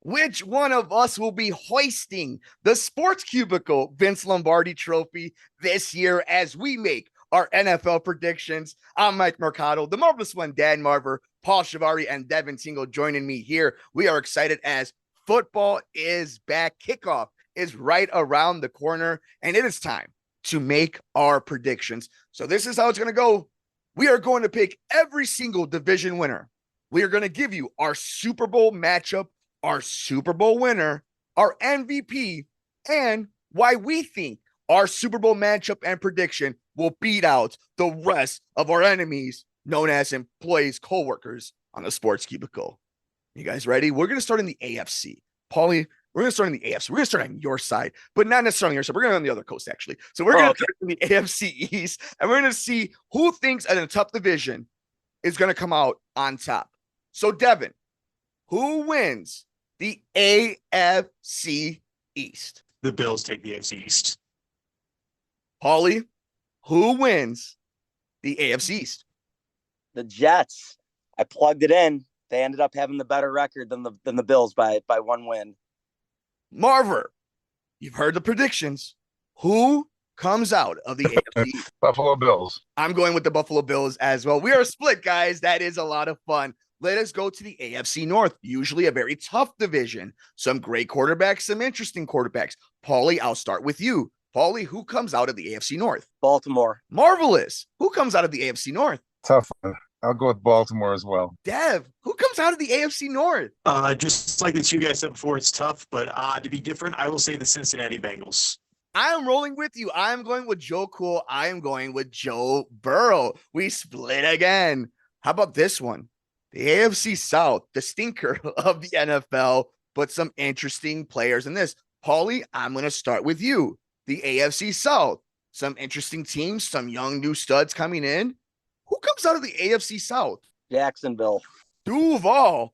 Which one of us will be hoisting the Sports Cubicle Vince Lombardi Trophy this year as we make our NFL predictions? I'm Mike Mercado, the marvelous one, Dan Marver, Paul Chivari, and Devin Tingle joining me here. We are excited as football is back. Kickoff is right around the corner, and it is time to make our predictions. So this is how it's going to go. We are going to pick every single division winner. We are going to give you our Super Bowl matchup, our Super Bowl winner, our MVP, and why we think our Super Bowl matchup and prediction will beat out the rest of our enemies, known as employees, coworkers on the Sports Cubicle. You guys ready? We're going to start in the AFC. Paulie, we're going to start in the AFC. We're going to start on your side, but not necessarily on your side. We're going to on the other coast, actually. So we're going to start in the AFC East, and we're going to see who thinks in a tough division is going to come out on top. So, Devin, who wins the AFC East? The Bills take the AFC East. Paulie, who wins the AFC East? The Jets. I plugged it in. They ended up having the better record than the Bills by one win. Marver, you've heard the predictions. Who comes out of the AFC East? Buffalo Bills. I'm going with the Buffalo Bills as well. We are split, guys. That is a lot of fun. Let us go to the AFC North, usually a very tough division. Some great quarterbacks, some interesting quarterbacks. Paulie, I'll start with you. Paulie, who comes out of the AFC North? Baltimore. Marvelous. Who comes out of the AFC North? Tough one. I'll go with Baltimore as well. Dev, who comes out of the AFC North? Just like the two guys said before, it's tough, but to be different, I will say the Cincinnati Bengals. I'm rolling with you. I'm going with Joe Cool. I am going with Joe Burrow. We split again. How about this one? The AFC South, the stinker of the NFL, but some interesting players in this. Paulie, I'm going to start with you. The AFC South, some interesting teams, some young new studs coming in. Who comes out of the AFC South? Jacksonville. Duval.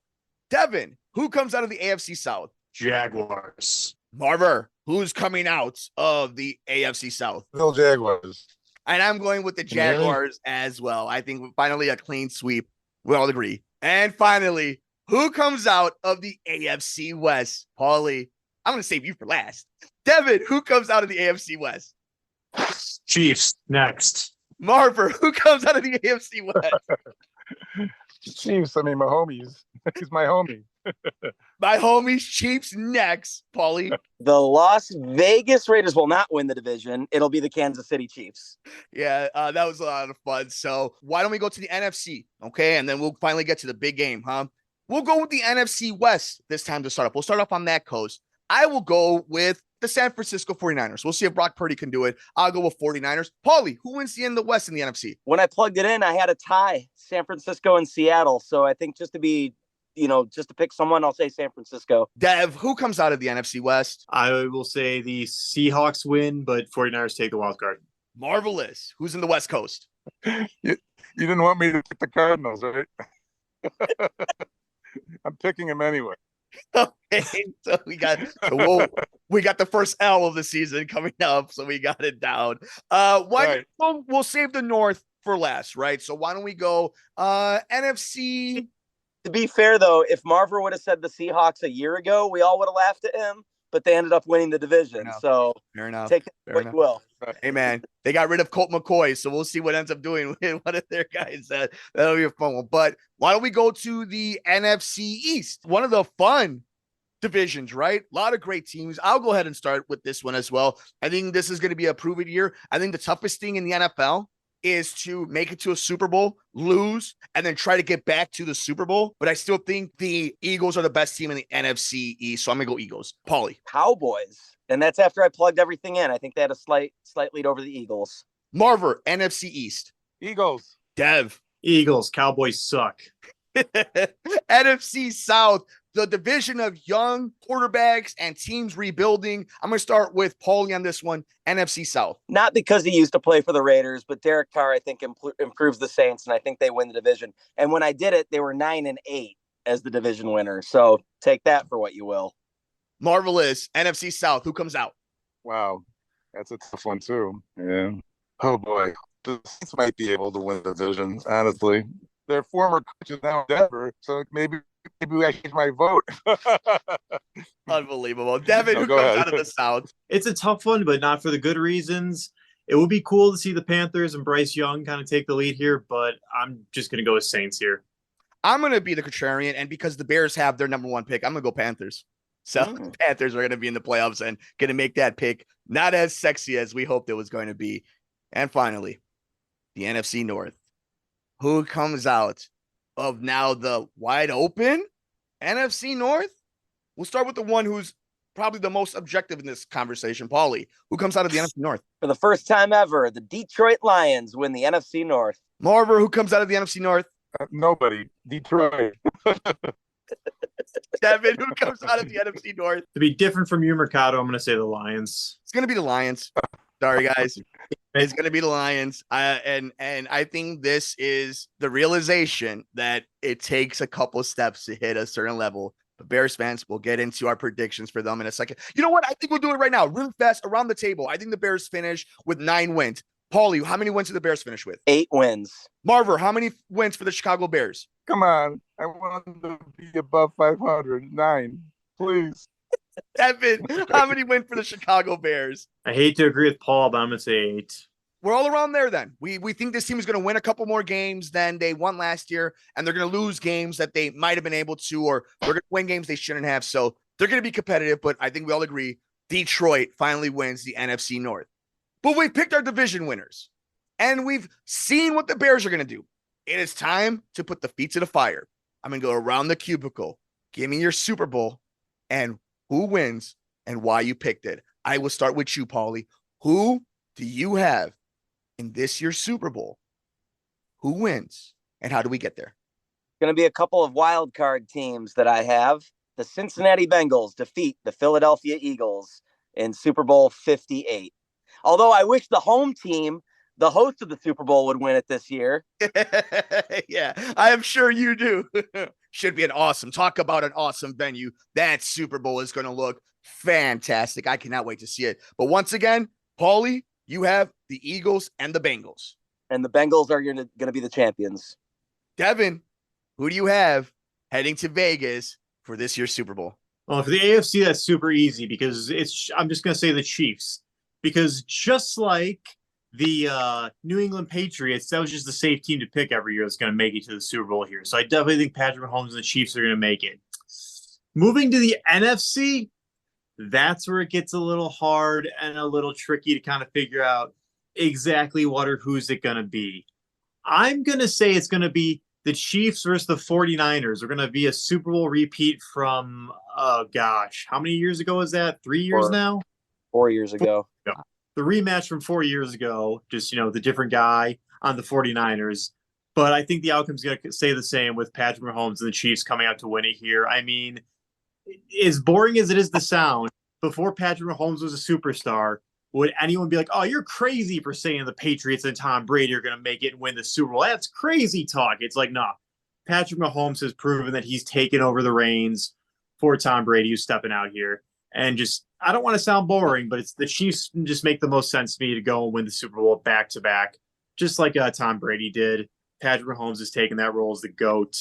Devin, who comes out of the AFC South? Jaguars. Marver, who's coming out of the AFC South? Bill Jaguars. And I'm going with the Jaguars as well. I think finally a clean sweep. We all agree. And finally, who comes out of the AFC West? Paulie, I'm going to save you for last. Devin, who comes out of the AFC West? Chiefs, next. Marver, who comes out of the AFC West? Chiefs, I mean, my homies. He's my homie. My homies, Chiefs next. Paulie. The Las Vegas Raiders will not win the division. It'll be the Kansas City Chiefs. Yeah, that was a lot of fun. So why don't we go to the NFC? Okay, and then we'll finally get to the big game, huh? We'll go with the NFC West this time to start up. We'll start off on that coast. I will go with the San Francisco 49ers. We'll see if Brock Purdy can do it. I'll go with 49ers. Paulie, who wins the West in the NFC? When I plugged it in, I had a tie, San Francisco and Seattle. So I think just to be, just to pick someone, I'll say San Francisco. Dev, who comes out of the NFC West? I will say the Seahawks win, but 49ers take the wild card. Marvelous. Who's in the West Coast? You didn't want me to pick the Cardinals, right? I'm picking them anyway. Okay, so we got the first L of the season coming up, so we got it down. We'll save the North for last, right? So why don't we go NFC? To be fair, though, if Marver would have said the Seahawks a year ago, we all would have laughed at him, but they ended up winning the division. So fair enough. Take it what you will. Hey, man, they got rid of Colt McCoy, so we'll see what ends up doing with one of their guys. That'll be a fun one. But why don't we go to the NFC East? One of the fun divisions, right? A lot of great teams. I'll go ahead and start with this one as well. I think this is going to be a prove-it year. I think the toughest thing in the NFL is to make it to a Super Bowl, lose, and then try to get back to the Super Bowl. But I still think the Eagles are the best team in the NFC East, so I'm going to go Eagles. Paulie. Cowboys. And that's after I plugged everything in. I think they had a slight lead over the Eagles. Marver, NFC East. Eagles. Dev. Eagles. Cowboys suck. NFC South, the division of young quarterbacks and teams rebuilding. I'm going to start with Paulie on this one. NFC South. Not because he used to play for the Raiders, but Derek Carr, I think, improves the Saints, and I think they win the division. And when I did it, they were 9-8 as the division winner. So take that for what you will. Marvelous. NFC South. Who comes out? Wow. That's a tough one, too. Yeah. Oh, boy. The Saints might be able to win the division, honestly. They're former coaches now in Denver, so maybe maybe I change my vote. Unbelievable. Devin, No, who go comes ahead. out of the South? It's a tough one, but not for the good reasons. It would be cool to see the Panthers and Bryce Young kind of take the lead here, but I'm just going to go with Saints here. I'm going to be the contrarian, and because the Bears have their number one pick, I'm going to go Panthers. So Panthers are going to be in the playoffs and going to make that pick not as sexy as we hoped it was going to be. And finally, the NFC North. Who comes out of now the wide open NFC North? We'll start with the one who's probably the most objective in this conversation, Paulie. Who comes out of the NFC North? For the first time ever, the Detroit Lions win the NFC North. Marver, who comes out of the NFC North? Nobody. Detroit. Devin, who comes out of the NFC North? To be different from you, Mercado, I'm going to say the Lions. It's going to be the Lions. Sorry, guys. It's going to be the Lions. And I think this is the realization that it takes a couple steps to hit a certain level. But Bears fans, we'll get into our predictions for them in a second. You know what? I think we'll do it right now. Really fast around the table. I think the Bears finish with 9 wins. Paulie, how many wins did the Bears finish with? 8 wins. Marver, how many wins for the Chicago Bears? Come on. I want them to be above 500. 9. Please. Devin, how many wins for the Chicago Bears? I hate to agree with Paul, but I'm going to say 8. We're all around there then. We think this team is going to win a couple more games than they won last year, and they're going to lose games that they might have been able to, or they're going to win games they shouldn't have. So they're going to be competitive, but I think we all agree Detroit finally wins the NFC North. But we picked our division winners, and we've seen what the Bears are going to do. It is time to put the feet to the fire. I'm going to go around the cubicle. Give me your Super Bowl and who wins and why you picked it. I will start with you, Paulie. Who do you have in this year's Super Bowl? Who wins and how do we get there? Going to be a couple of wild card teams that I have. The Cincinnati Bengals defeat the Philadelphia Eagles in Super Bowl 58. Although I wish the home team, the host of the Super Bowl, would win it this year. Yeah, I am sure you do. Should be an awesome, talk about an awesome venue. That Super Bowl is going to look fantastic. I cannot wait to see it. But once again, Paulie, you have the Eagles and the Bengals. And the Bengals are going to be the champions. Devin, who do you have heading to Vegas for this year's Super Bowl? Well, for the AFC, that's super easy because I'm just going to say the Chiefs. Because just like the New England Patriots, that was just the safe team to pick every year that's going to make it to the Super Bowl here. So I definitely think Patrick Mahomes and the Chiefs are going to make it. Moving to the NFC, that's where it gets a little hard and a little tricky to kind of figure out exactly what or who's it going to be. I'm going to say it's going to be the Chiefs versus the 49ers. We're going to be a Super Bowl repeat from, how many years ago was that? 3 years now? 4 years ago. The rematch from 4 years ago, just, the different guy on the 49ers. But I think the outcome's going to stay the same with Patrick Mahomes and the Chiefs coming out to win it here. I mean, as boring as it is to sound, before Patrick Mahomes was a superstar, would anyone be like, oh, you're crazy for saying the Patriots and Tom Brady are going to make it and win the Super Bowl? That's crazy talk. It's like, nah, Patrick Mahomes has proven that he's taken over the reins for Tom Brady, who's stepping out here. And just, I don't want to sound boring, but it's the Chiefs just make the most sense to me to go and win the Super Bowl back to back, just like Tom Brady did. Patrick Mahomes has taken that role as the GOAT.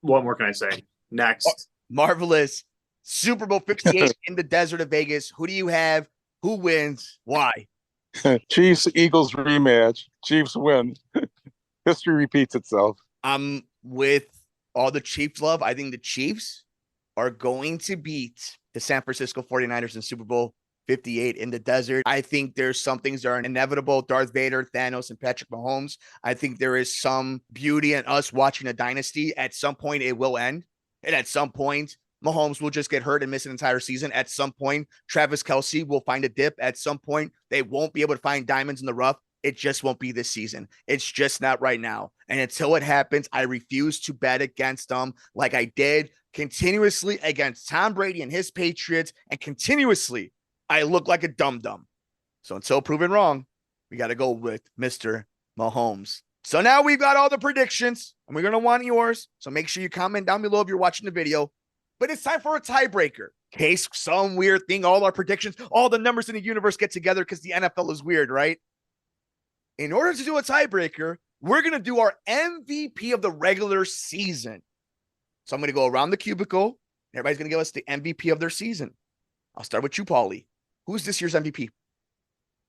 What more can I say? Next. Marvelous. Super Bowl 58 in the desert of Vegas. Who do you have? Who wins? Why? Chiefs Eagles rematch. Chiefs win. History repeats itself. I'm with all the Chiefs love. I think the Chiefs are going to beat the San Francisco 49ers in Super Bowl 58 in the desert. I think there's some things that are inevitable. Darth Vader, Thanos, and Patrick Mahomes. I think there is some beauty in us watching a dynasty. At some point, it will end. And at some point, Mahomes will just get hurt and miss an entire season. At some point, Travis Kelce will find a dip. At some point, they won't be able to find diamonds in the rough. It just won't be this season. It's just not right now. And until it happens, I refuse to bet against them like I did continuously against Tom Brady and his Patriots. And continuously, I look like a dum-dum. So until proven wrong, we got to go with Mr. Mahomes. So now we've got all the predictions, and we're going to want yours. So make sure you comment down below if you're watching the video. But it's time for a tiebreaker. In case some weird thing, all our predictions, all the numbers in the universe get together because the NFL is weird, right? In order to do a tiebreaker, we're going to do our MVP of the regular season. So I'm going to go around the cubicle. Everybody's going to give us the MVP of their season. I'll start with you, Paulie. Who's this year's MVP?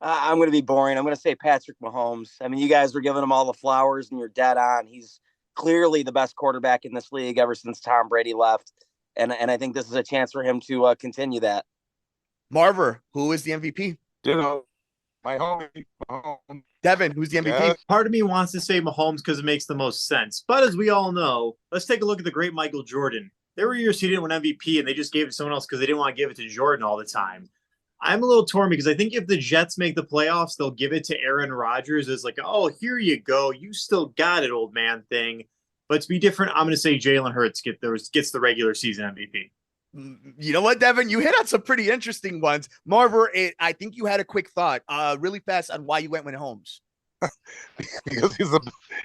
I'm going to be boring. I'm going to say Patrick Mahomes. I mean, you guys were giving him all the flowers, and you're dead on. He's clearly the best quarterback in this league ever since Tom Brady left. And I think this is a chance for him to continue that. Marver, who is the MVP? You know, my homie, Mahomes. Devin, who's the MVP? Yeah. Part of me wants to say Mahomes because it makes the most sense. But as we all know, let's take a look at the great Michael Jordan. There were years he didn't win MVP, and they just gave it to someone else because they didn't want to give it to Jordan all the time. I'm a little torn because I think if the Jets make the playoffs, they'll give it to Aaron Rodgers as like, oh, here you go. You still got it, old man thing. But to be different, I'm going to say Jalen Hurts gets the regular season MVP. You know what, Devin? You hit on some pretty interesting ones. Marver, I think you had a quick thought really fast on why you went with Mahomes. Because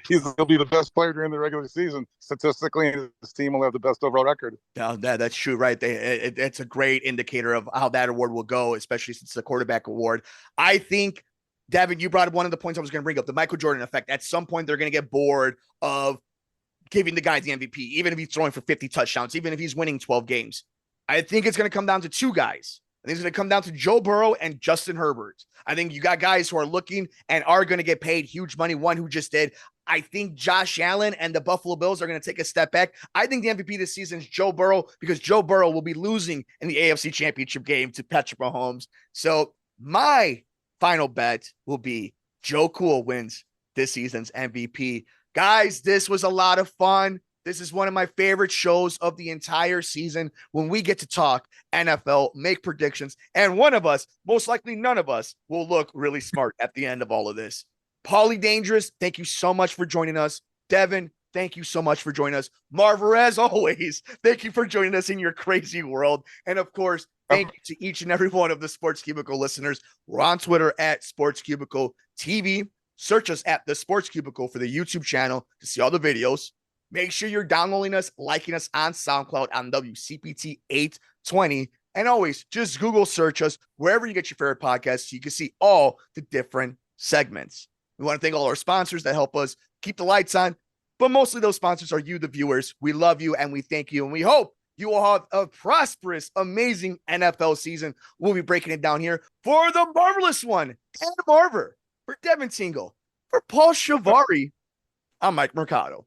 he'll be the best player during the regular season. Statistically, and his team will have the best overall record. No, that's true, right? It's a great indicator of how that award will go, especially since it's a quarterback award. I think, Devin, you brought up one of the points I was going to bring up, the Michael Jordan effect. At some point, they're going to get bored of giving the guy the MVP, even if he's throwing for 50 touchdowns, even if he's winning 12 games. I think it's going to come down to two guys. I think it's going to come down to Joe Burrow and Justin Herbert. I think you got guys who are looking and are going to get paid huge money. One who just did. I think Josh Allen and the Buffalo Bills are going to take a step back. I think the MVP this season is Joe Burrow because Joe Burrow will be losing in the AFC Championship game to Patrick Mahomes. So my final bet will be Joe Cool wins this season's MVP. Guys, this was a lot of fun. This is one of my favorite shows of the entire season when we get to talk NFL, make predictions, and one of us, most likely none of us, will look really smart at the end of all of this. Paulie Dangerous, thank you so much for joining us. Devin, thank you so much for joining us. Marver, as always, thank you for joining us in your crazy world. And of course, thank you to each and every one of the Sports Cubicle listeners. We're on Twitter at Sports Cubicle TV. Search us at the Sports Cubicle for the YouTube channel to see all the videos. Make sure you're downloading us, liking us on SoundCloud on WCPT 820. And always just Google search us wherever you get your favorite podcasts so you can see all the different segments. We want to thank all our sponsors that help us keep the lights on, but mostly those sponsors are you, the viewers. We love you and we thank you. And we hope you will have a prosperous, amazing NFL season. We'll be breaking it down here for the marvelous one, Dan Marver, for Devin Tingle, for Paul Chivari. I'm Mike Mercado.